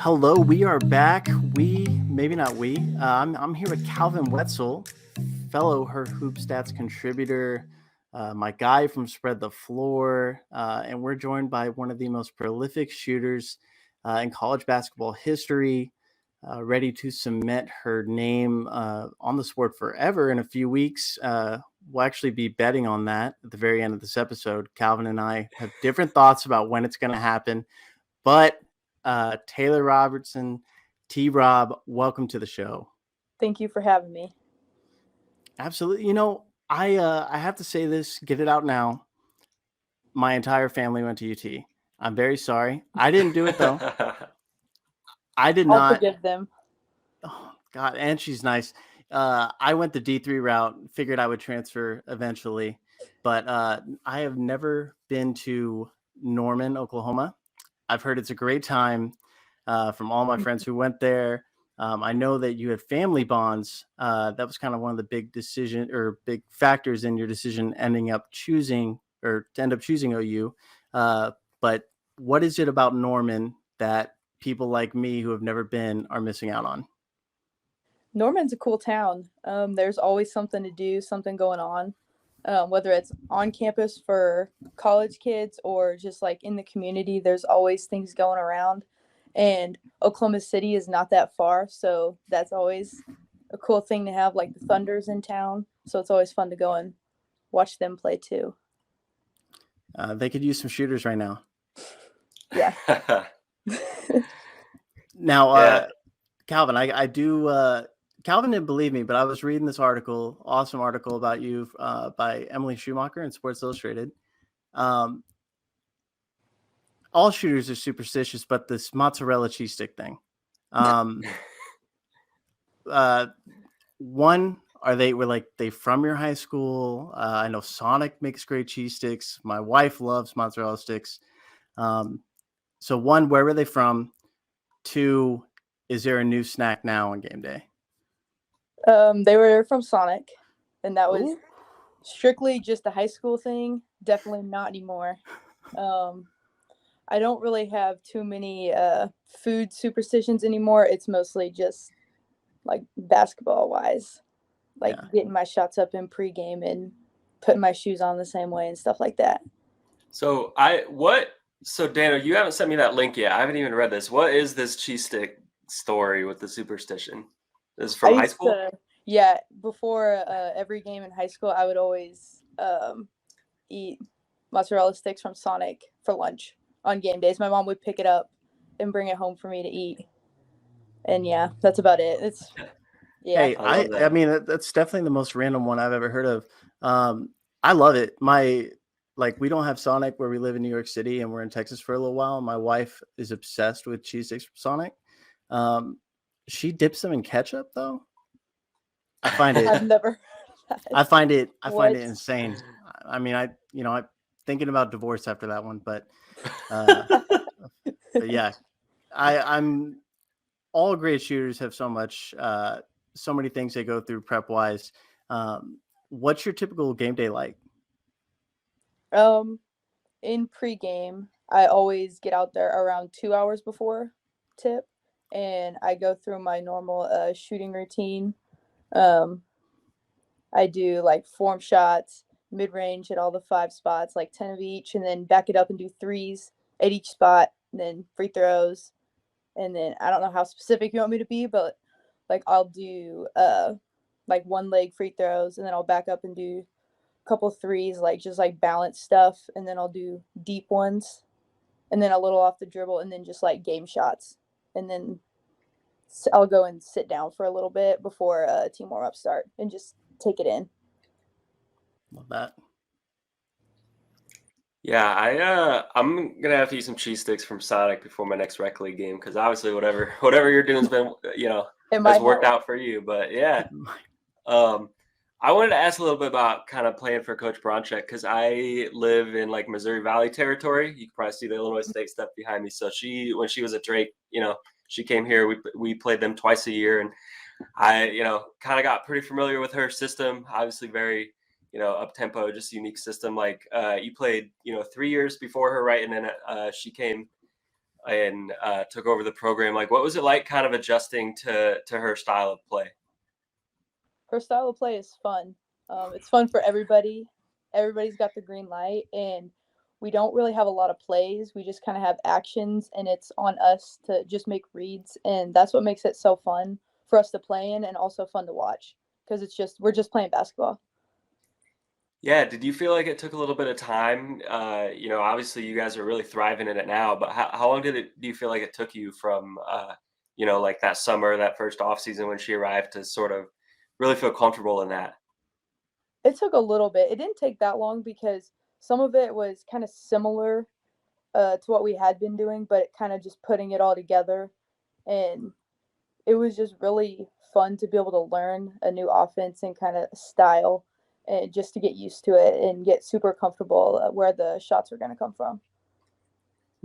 Hello, we are back. Maybe not we. I'm here with Calvin Wetzel, fellow Her Hoop Stats contributor, my guy from Spread the Floor, and we're joined by one of the most prolific shooters in college basketball history, ready to cement her name on the sport forever in a few weeks. We'll actually be betting on that at the very end of this episode. Calvin and I have different thoughts about when it's going to happen, but Taylor Robertson, T-Rob, welcome to the show. Thank you for having me. Absolutely. I have to say this, get it out now. My entire family went to UT. I'm very sorry. I didn't do it though. I did I'll not. forgive them. Oh God, and she's nice. I went the D3 route, figured I would transfer eventually, but I have never been to Norman, Oklahoma. I've heard it's a great time from all my friends who went there. I know that you had family bonds. That was kind of one of the big factors in your decision end up choosing OU. But what is it about Norman that people like me who have never been are missing out on? Norman's a cool town. There's always something to do, something going on, whether it's on campus for college kids or just like in the community. There's always things going around. And Oklahoma City is not that far, so that's always a cool thing to have, like the Thunder's in town. So it's always fun to go and watch them play too. They could use some shooters right now. Yeah. Now, Calvin, I do. Calvin didn't believe me, but I was reading this awesome article about you by Emily Schumacher in Sports Illustrated. All shooters are superstitious, but this mozzarella cheese stick thing. One, were they from your high school? I know Sonic makes great cheese sticks. My wife loves mozzarella sticks. So one, where were they from? Two, is there a new snack now on game day? They were from Sonic, and that was strictly just a high school thing. Definitely not anymore. I don't really have too many food superstitions anymore. It's mostly just like basketball wise, like getting my shots up in pregame and putting my shoes on the same way and stuff like that. So Daniel, you haven't sent me that link yet. I haven't even read this. What is this cheese stick story with the superstition? This is from high school? Before every game in high school, I would always eat mozzarella sticks from Sonic for lunch on game days. My mom would pick it up and bring it home for me to eat. And yeah, that's about it. Hey, I mean, that's definitely the most random one I've ever heard of. I love it. We don't have Sonic where we live in New York City, and we're in Texas for a little while. My wife is obsessed with cheese sticks from Sonic. She dips them in ketchup though. I find it. I've never. I find it insane. I mean, I'm thinking about divorce after that one, but yeah, I'm. All great shooters have so many things they go through prep wise. What's your typical game day like? In pregame, I always get out there around 2 hours before tip, and I go through my normal shooting routine. I do like form shots, mid-range at all the 5 spots, like 10 of each, and then back it up and do threes at each spot, and then free throws. And then I don't know how specific you want me to be, but like I'll do like one leg free throws, and then I'll back up and do a couple threes, like just like balance stuff, and then I'll do deep ones, and then a little off the dribble, and then just like game shots. And then I'll go and sit down for a little bit before team warm-up start and just take it in. Love that. Yeah, I'm gonna have to eat some cheese sticks from Sonic before my next rec league game, because obviously whatever you're doing's been has worked out for you. But yeah, I wanted to ask a little bit about kind of playing for Coach Bronchek, because I live in like Missouri Valley territory. You can probably see the Illinois State stuff behind me. So when she was at Drake, she came here. We played them twice a year, and I kind of got pretty familiar with her system. Obviously very up tempo, just unique system. Like you played 3 years before her, right? And then she came and took over the program. Like, what was it like kind of adjusting to her style of play? Her style of play is fun. It's fun for everybody. Everybody's got the green light, and we don't really have a lot of plays. We just kind of have actions, and it's on us to just make reads, and that's what makes it so fun for us to play in and also fun to watch because we're just playing basketball. Yeah, did you feel like it took a little bit of time? Obviously you guys are really thriving in it now, but how long do you feel like it took you from, like that summer, that first off season when she arrived to sort of really feel comfortable in that? It took a little bit. It didn't take that long because some of it was kind of similar to what we had been doing, but kind of just putting it all together. And it was just really fun to be able to learn a new offense and kind of style and just to get used to it and get super comfortable where the shots are going to come from.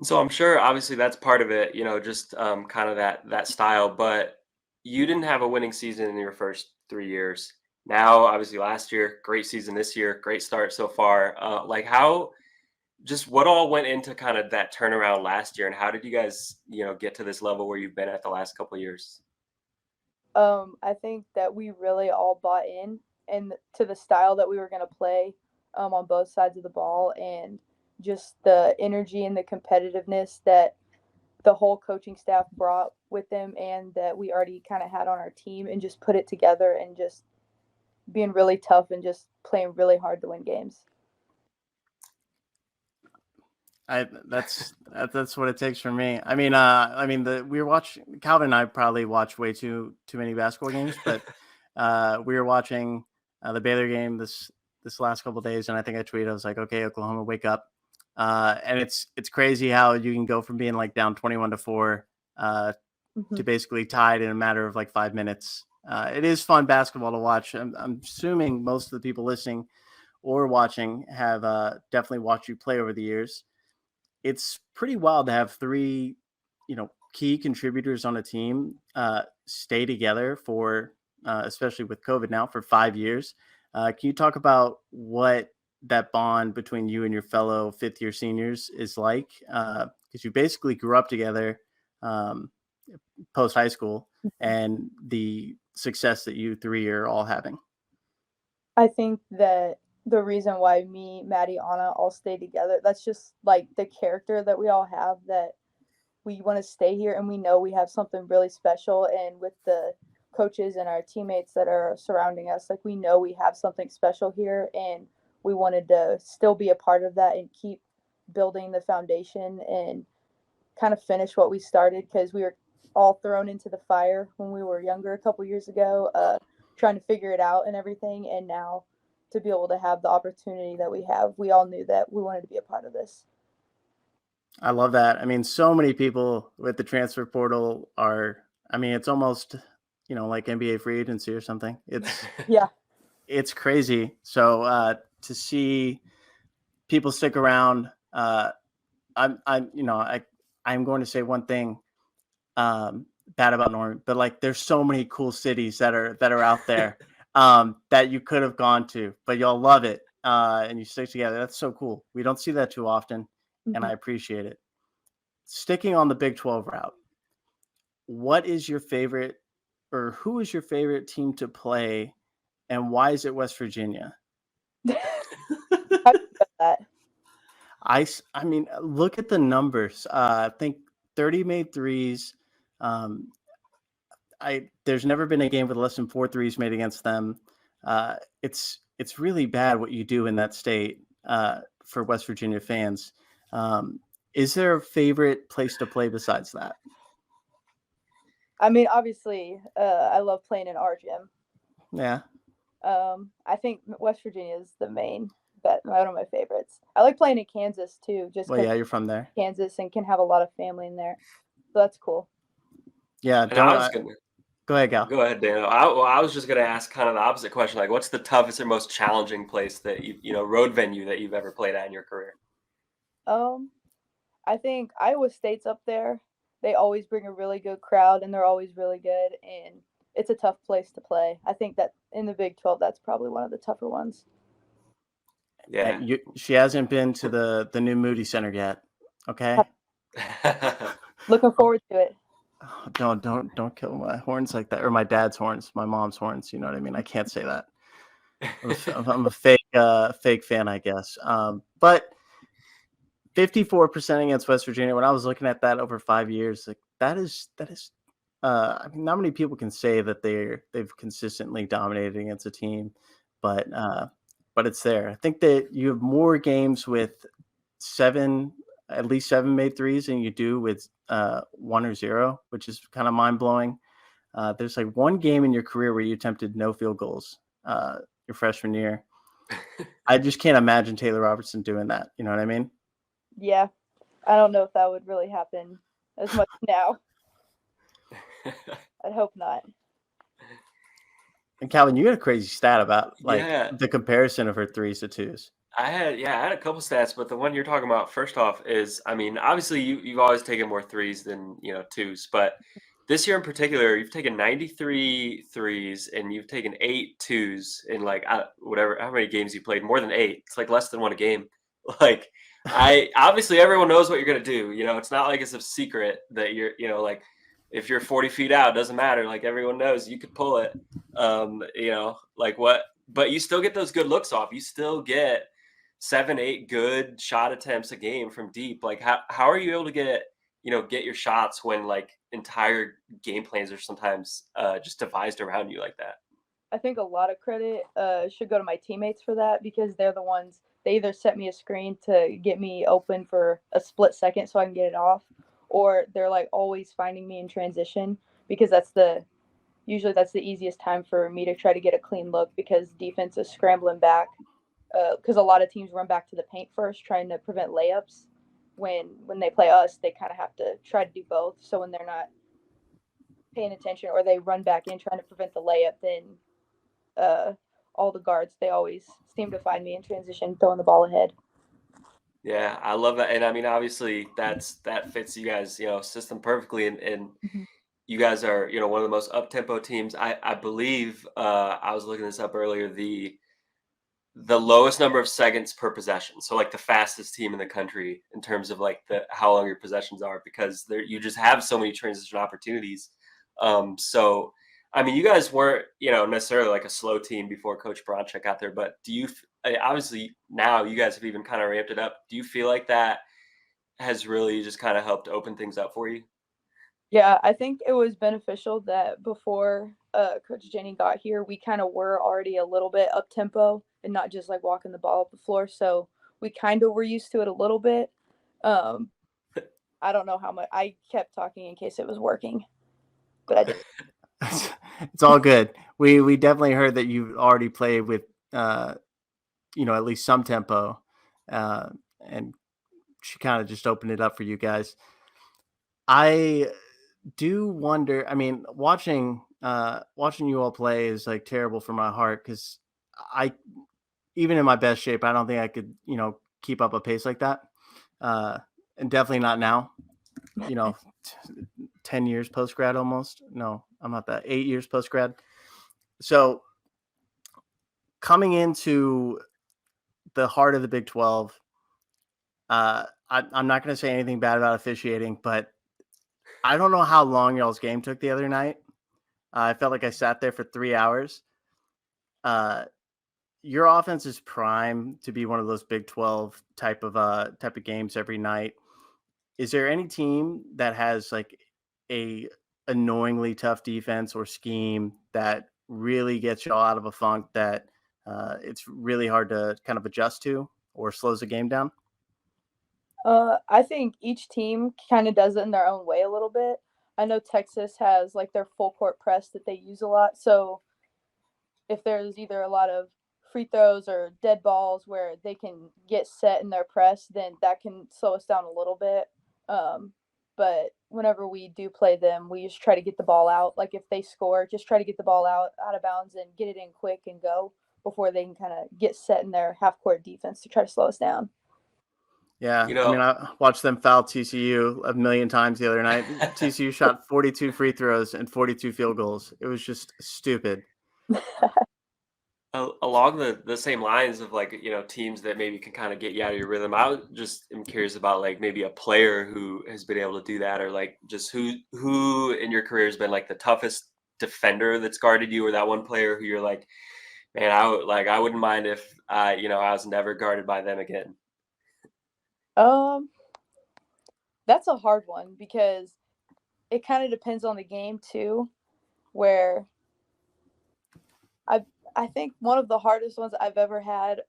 So I'm sure obviously that's part of it, just kind of that style, but you didn't have a winning season in your first 3 years. Now, obviously last year, great season this year, great start so far. What all went into kind of that turnaround last year, and how did you guys, get to this level where you've been at the last couple of years? I think that we really all bought in and to the style that we were going to play on both sides of the ball, and just the energy and the competitiveness that the whole coaching staff brought with them and that we already kind of had on our team, and just put it together and just being really tough and just playing really hard to win games. That's what it takes for me. We were watching, Calvin and I probably watched way too many basketball games, but we were watching the Baylor game this last couple of days, and I think I tweeted, I was like, okay, Oklahoma, wake up. And it's crazy how you can go from being like down 21-4 to basically tied in a matter of like 5 minutes. It is fun basketball to watch. I'm assuming most of the people listening or watching have definitely watched you play over the years. It's pretty wild to have three, key contributors on a team stay together for, especially with COVID now, for 5 years. Can you talk about what that bond between you and your fellow fifth-year seniors is like? Because you basically grew up together post high school, and the success that you three are all having. I think that the reason why me, Maddie, Anna all stay together, that's just like the character that we all have, that we want to stay here and we know we have something really special. And with the coaches and our teammates that are surrounding us, like, we know we have something special here, and we wanted to still be a part of that and keep building the foundation and kind of finish what we started, because we were all thrown into the fire when we were younger a couple years ago, trying to figure it out and everything. And now to be able to have the opportunity that we have, we all knew that we wanted to be a part of this. I love that. I mean, so many people with the transfer portal it's almost, like NBA free agency or something. It's yeah, it's crazy. So to see people stick around, I'm going to say one thing bad about Norman, but like, there's so many cool cities that are out there that you could have gone to, but y'all love it and you stick together. That's so cool. We don't see that too often, and I appreciate it. Sticking on the Big 12 route, what is your favorite, or who is your favorite team to play, and why is it West Virginia? How do you get that? I mean, look at the numbers. I think 30 made threes. There's never been a game with less than 4 threes made against them. It's really bad what you do in that state for West Virginia fans. Is there a favorite place to play besides that? I mean, obviously, I love playing in our gym. Yeah. I think West Virginia is one of my favorites. I like playing in Kansas too, just because you're from there. Kansas, and can have a lot of family in there, so that's cool. Yeah. Go ahead, Gal. Go ahead, Daniel. I was just going to ask kind of the opposite question. Like, what's the toughest or most challenging place that road venue that you've ever played at in your career? I think Iowa State's up there. They always bring a really good crowd, and they're always really good, and it's a tough place to play. I think that in the Big 12, that's probably one of the tougher ones. Yeah. She hasn't been to the new Moody Center yet. Okay. Looking forward to it. Oh, don't kill my horns like that, or my dad's horns, my mom's horns. You know what I mean? I can't say that. I'm a fake fan, I guess. But 54% against West Virginia. When I was looking at that over 5 years, like that is. I mean, not many people can say that they've consistently dominated against a team, but it's there. I think that you have more games with at least seven made threes than you do with 1 or 0, which is kind of mind blowing. There's like one game in your career where you attempted no field goals your freshman year. I just can't imagine Taylor Robertson doing that. You know what I mean? Yeah. I don't know if that would really happen as much now. I'd hope not. And Calvin, you had a crazy stat about the comparison of her 3s to 2s. I had a couple stats, but the one you're talking about first off is, I mean, obviously you've always taken more 3s than 2s, but this year in particular, you've taken 93 3s and you've taken 8 2s in like whatever, how many games you played, more than 8. It's like less than 1 a game. Like obviously everyone knows what you're going to do. It's not like it's a secret that you're, like if you're 40 feet out, it doesn't matter. Like everyone knows you could pull it, like what, but you still get those good looks off. You still get 7, 8 good shot attempts a game from deep. Like how are you able to get your shots when like entire game plans are sometimes just devised around you like that? I think a lot of credit should go to my teammates for that, because they're the ones, they either set me a screen to get me open for a split second so I can get it off, or they're like always finding me in transition, because usually that's the easiest time for me to try to get a clean look, because defense is scrambling back, because a lot of teams run back to the paint first trying to prevent layups. When they play us, they kind of have to try to do both. So when they're not paying attention or they run back in trying to prevent the layup, then all the guards, they always seem to find me in transition throwing the ball ahead. Yeah, I love that. And I mean, obviously that fits you guys, system perfectly. And Mm-hmm. You guys are, one of the most up-tempo teams. I believe, I was looking this up earlier, the lowest number of seconds per possession. So like the fastest team in the country in terms of like how long your possessions are, because you just have so many transition opportunities. So, I mean, you guys weren't, necessarily like a slow team before Coach Bronchek got there, but obviously now you guys have even kind of ramped it up. Do you feel like that has really just kind of helped open things up for you? Yeah, I think it was beneficial that before Coach Jenny got here, we kind of were already a little bit up tempo and not just like walking the ball up the floor. So we kind of were used to it a little bit. I don't know how much I kept talking in case it was working, but I did. It's all good. We definitely heard that you already played with, at least some tempo, and she kind of just opened it up for you guys. I do wonder. I mean, watching you all play is like terrible for my heart, because even in my best shape, I don't think I could, keep up a pace like that, and definitely not now. 10 years post grad almost. No, I'm not that. 8 years post grad. So coming into the heart of the Big 12, I'm not going to say anything bad about officiating, but I don't know how long y'all's game took the other night. I felt like I sat there for 3 hours. Your offense is prime to be one of those Big 12 type of games every night. Is there any team that has like a annoyingly tough defense or scheme that really gets y'all out of a funk that it's really hard to kind of adjust to or slows the game down? I think each team kind of does it in their own way a little bit. I know Texas has like their full court press that they use a lot. So if there's either a lot of free throws or dead balls where they can get set in their press, then that can slow us down a little bit. But whenever we do play them, we just try to get the ball out. Like if they score, just try to get the ball out of bounds and get it in quick and go before they can kind of get set in their half court defense to try to slow us down. Yeah, I mean, I watched them foul TCU a million times the other night. TCU shot 42 free throws and 42 field goals. It was just stupid. Along the same lines of like, teams that maybe can kind of get you out of your rhythm, just am curious about like maybe a player who has been able to do that, or like just who in your career has been like the toughest defender that's guarded you, or that one player who you're like, man, I wouldn't mind if I was never guarded by them again. That's a hard one because it kind of depends on the game too, where I think one of the hardest ones I've ever had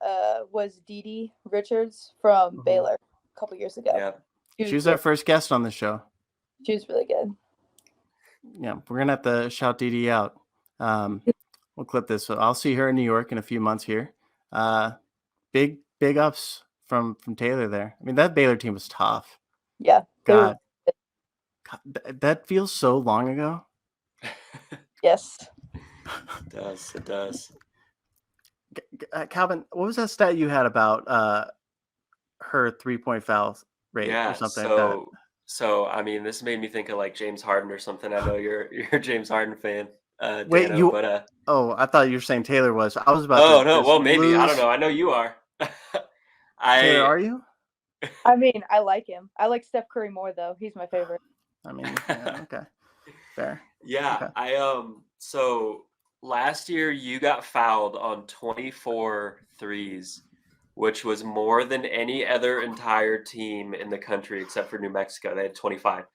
was Dee Dee Richards from Baylor a couple years ago. Yeah. She was our first guest on the show. She was really good. Yeah, we're gonna have to shout Dee Dee out. We'll clip this. So I'll see her in New York in a few months here. Big ups from Taylor there. I mean, that Baylor team was tough. Yeah. God, that feels so long ago. Yes. It does. Calvin, what was that stat you had about her 3-point foul rate or something like that? So I mean, this made me think of like James Harden or something. I know you're a James Harden fan. Wait, Dano, but oh, I thought you were saying Taylor was. I was about. Oh no, well maybe I don't know. I know you are. Taylor, are you? I mean, I like him. I like Steph Curry more though. He's my favorite. I mean, yeah, okay, fair. Yeah, okay. So last year you got fouled on 24 threes, which was more than any other entire team in the country except for New Mexico. They had 25.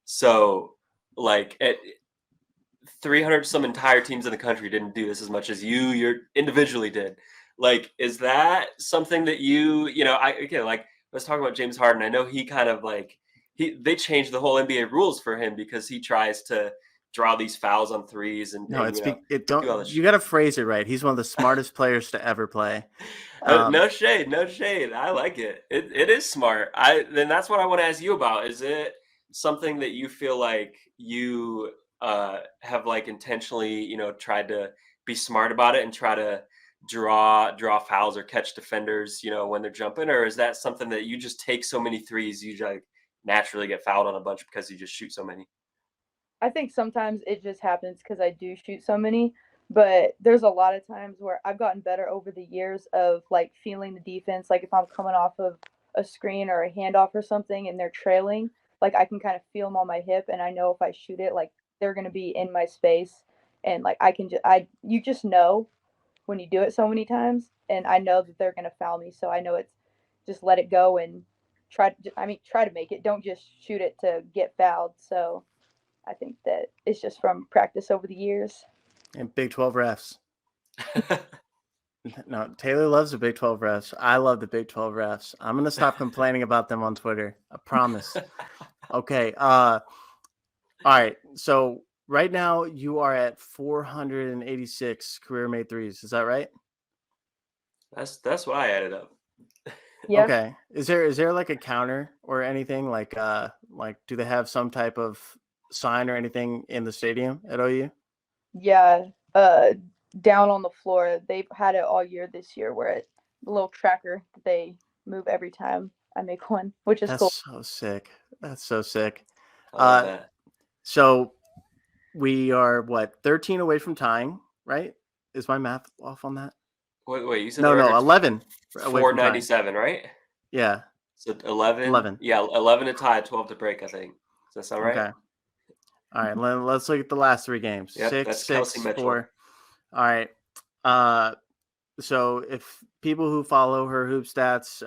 So like 300 some entire teams in the country didn't do this as much as you individually did. Like, is that something that let's talk about James Harden. I know he kind of like they changed the whole NBA rules for him because he tries to draw these fouls on threes and you got to phrase it right. He's one of the smartest players to ever play. No shade. I like it. It is smart. Then that's what I want to ask you about. Is it something that you feel like you have like intentionally, tried to be smart about it and try to draw fouls or catch defenders, when they're jumping, or is that something that you just take so many threes, you like naturally get fouled on a bunch because you just shoot so many? I think sometimes it just happens because I do shoot so many, but there's a lot of times where I've gotten better over the years of like feeling the defense. Like if I'm coming off of a screen or a handoff or something and they're trailing, like I can kind of feel them on my hip and I know if I shoot it, like they're going to be in my space. And like you just know when you do it so many times, and I know that they're going to foul me. So I know it's just let it go and try to make it. Don't just shoot it to get fouled. So I think that it's just from practice over the years. And Big 12 refs. No, Taylor loves the Big 12 refs. I love the Big 12 refs. I'm going to stop complaining about them on Twitter. I promise. Okay. All right. So right now you are at 486 career made threes. Is that right? That's what I added up. Yeah. Okay. Is there like a counter or anything like do they have some type of sign or anything in the stadium at OU? Yeah. Down on the floor. They've had it all year this year where it's a little tracker that they move every time I make one, which is cool. So sick. That's so sick. I love that. So we are 13 away from tying, right? Is my math off on that? Wait, you said no, 11. 497, right? Yeah. So 11. Yeah, 11 to tie, 12 to break, I think. Does that sound right? Okay. All right, let's look at the last three games. Yep, 6, 4. All right. So if people who follow her hoop stats,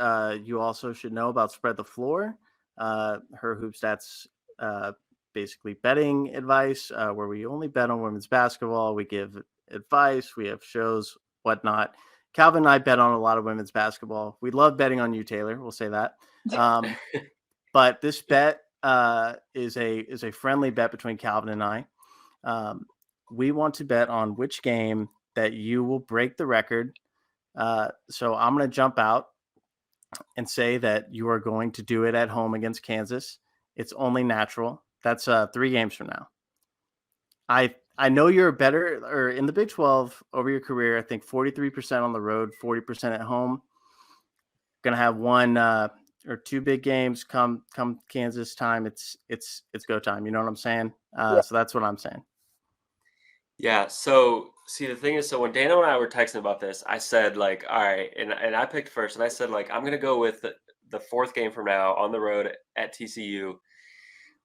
you also should know about Spread the Floor. Her hoop stats, basically betting advice, where we only bet on women's basketball. We give advice. We have shows, whatnot. Calvin and I bet on a lot of women's basketball. We love betting on you, Taylor. We'll say that. But this bet is a friendly bet between Calvin and I. We want to bet on which game that you will break the record. So I'm going to jump out and say that you are going to do it at home against Kansas. It's only natural. That's 3 games from now. I know you're better, or in the Big 12 over your career, I think 43% on the road, 40% at home. Going to have 1 or 2 big games come Kansas time. It's go time. You know what I'm saying? Yeah. So that's what I'm saying. Yeah. So see, the thing is, so when Dana and I were texting about this, I said like, all right, and I picked first, and I said like, I'm gonna go with the fourth game from now on the road at TCU.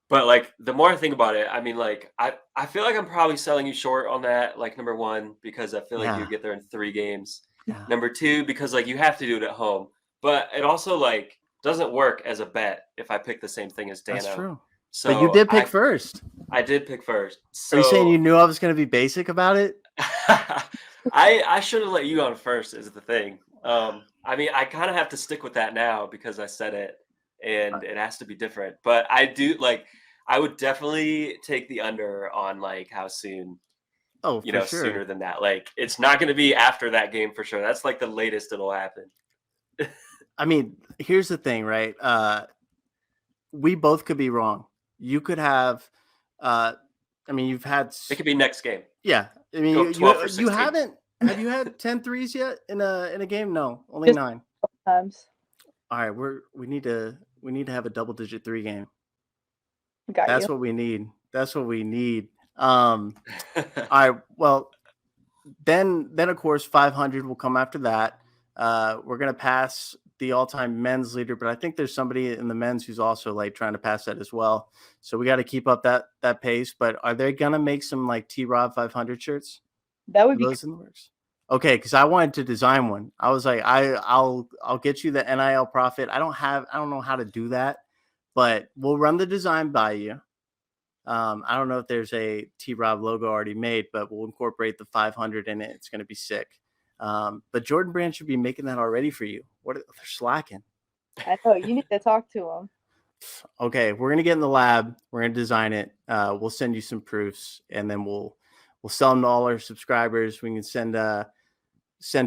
But like, the more I think about it, I mean, like, I feel like I'm probably selling you short on that. Like, number one, because I feel like you Yeah. get there in 3 games. Yeah. Number two, because like you have to do it at home. But it also like doesn't work as a bet if I pick the same thing as That's Dano. true. But you So did pick first. I did pick first. Are you saying So you knew I was going to be basic about it? I should have let you on first is the thing. I mean, I kind of have to stick with that now because I said it and it has to be different. But I do like I would definitely take the under on like how soon, Oh, for sure. sooner than that. Like it's not going to be after that game for sure. That's like the latest it'll happen. I mean, here's the thing, right? We both could be wrong. You could have I mean, you've had It could be next game. Yeah. I mean, Go 12 for you 16. have you had 10 threes yet in a game? No, only Just 9 times. All right, we need to have a double digit 3 game. Got That's you. what we need. That's what we need. All right, well, then of course 500 will come after that. We're going to pass the all-time men's leader, but I think there's somebody in the men's who's also like trying to pass that as well. So we got to keep up that pace, but are they going to make some like T-Rob 500 shirts? That would be Those in the works. Okay, because I wanted to design one. I was like, I'll get you the NIL profit. I don't know how to do that, but we'll run the design by you. I don't know if there's a T-Rob logo already made, but we'll incorporate the 500 in it. It's going to be sick. But Jordan Brand should be making that already for you. They're slacking. I know you need to talk to him. Okay, we're gonna get in the lab. We're gonna design it. We'll send you some proofs, and then we'll sell them to all our subscribers. We can send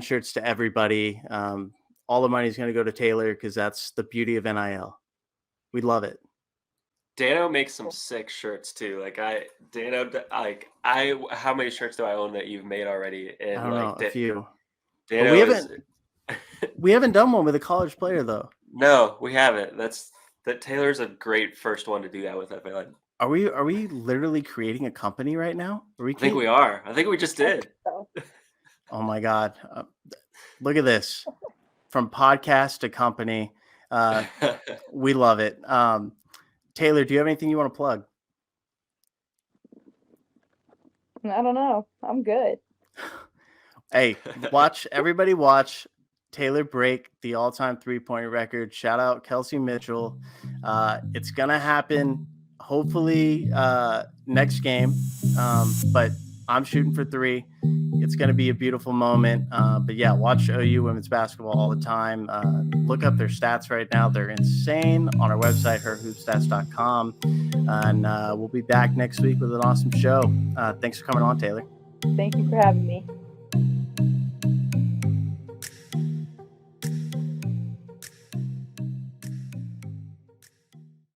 shirts to everybody. All the money is gonna go to Taylor because that's the beauty of NIL. We love it. Dano makes some sick shirts too. Like how many shirts do I own that you've made already? And I don't know, a few. Dano we haven't done one with a college player though. No, we haven't. That Taylor's a great first one to do that with. I feel like. Are we literally creating a company right now? I think we are. I think we just did. Oh my God. Look at this. From podcast to company. We love it. Taylor, do you have anything you want to plug? I don't know. I'm good. Hey, everybody watch Taylor break the all-time 3-point record. Shout out Kelsey Mitchell. It's going to happen hopefully next game. But I'm shooting for 3. It's going to be a beautiful moment. But yeah, watch OU women's basketball all the time. Look up their stats right now. They're insane on our website, herhoopstats.com. And we'll be back next week with an awesome show. Thanks for coming on, Taylor. Thank you for having me.